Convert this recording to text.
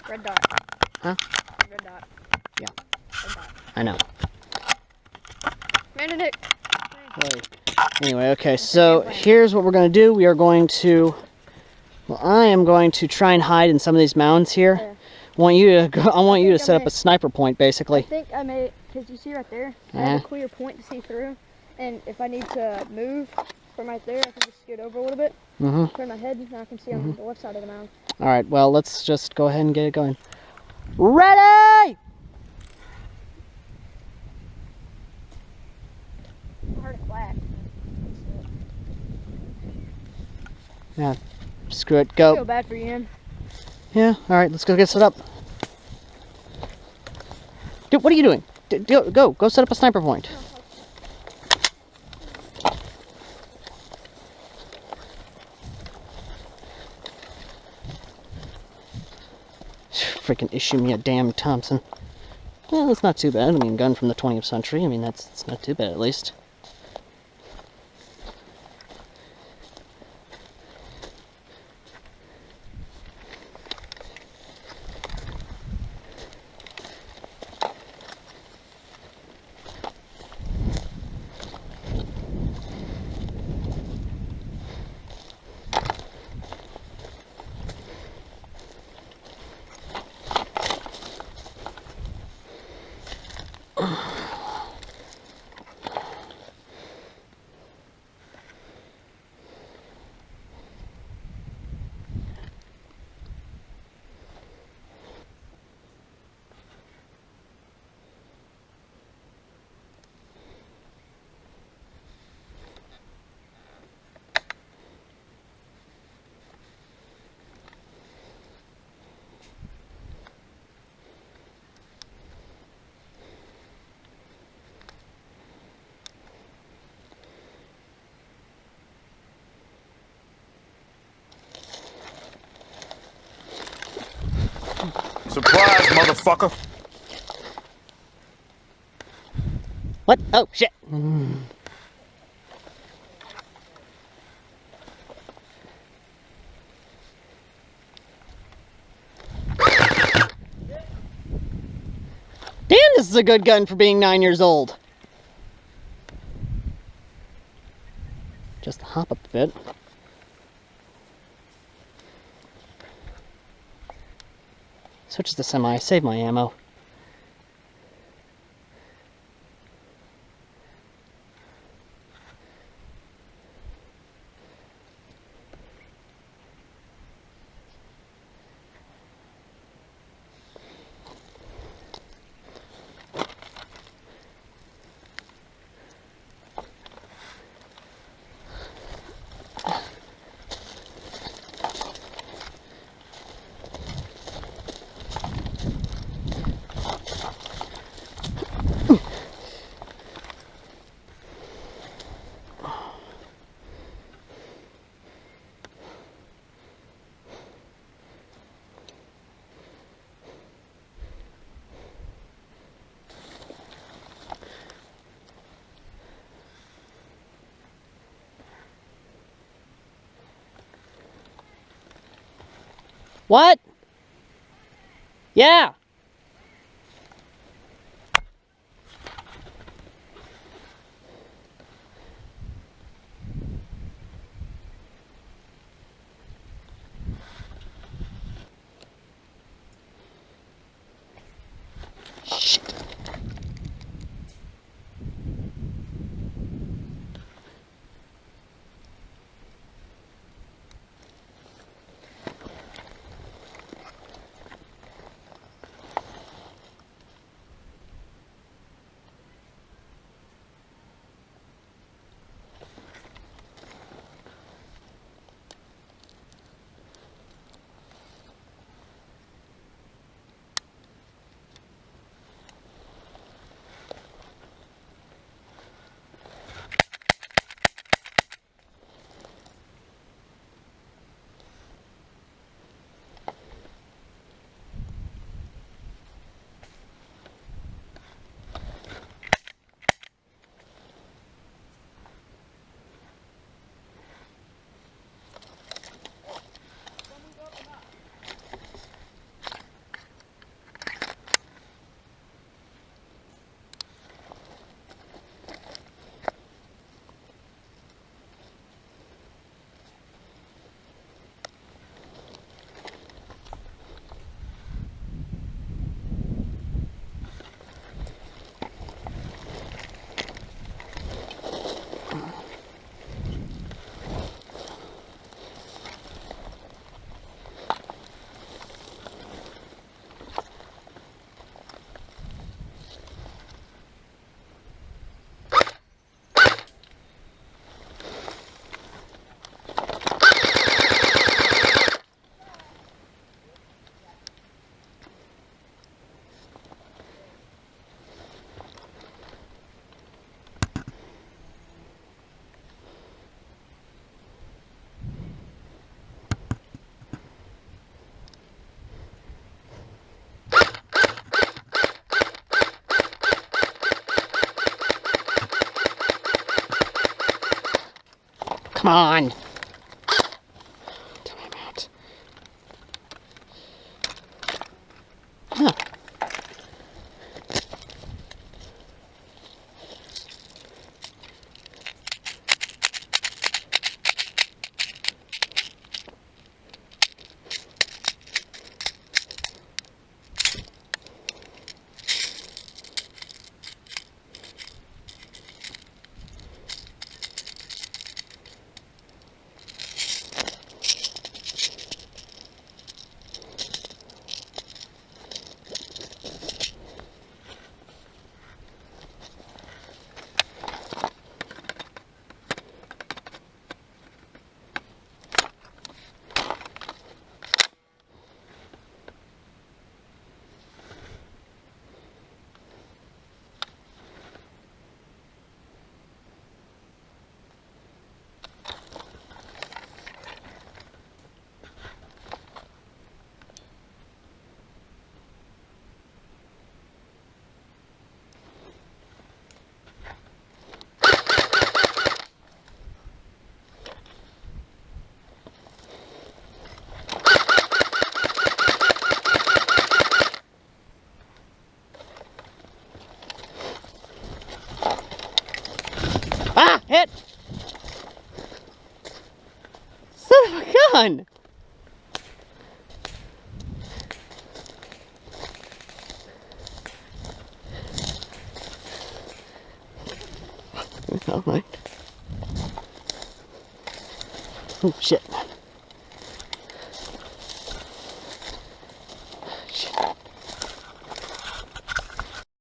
Red dot. Huh? Red dot. Yeah. Red dot. I know. Benedict. Anyway, okay, so here's what we're going to do. We are going to, well, I am going to try and hide in some of these mounds here. Yeah. I want you to set up a sniper point, basically. I think I may, because you see right there, I have a clear point to see through. And if I need to move from right there, I can just scoot over a little bit, turn my head, and I can see on the left side of the mound. All right, well, let's just go ahead and get it going. Ready! I heard a flag. Yeah, screw it, go. I feel bad for you, Ian. Yeah, all right, let's go get set up. Dude, what are you doing? Go set up a sniper point. Freaking issue me a damn Thompson. Well, that's not too bad. I mean, gun from the 20th century. I mean, that's not too bad, at least. Surprise, motherfucker! What? Oh, shit. Damn, this is a good gun for being 9 years old. Just hop up a bit. Switches to semi, save my ammo. What? Yeah. Shit. Come on. Time out. Huh. Ah! Hit! Son of a gun! Oh my. Oh shit. Shit.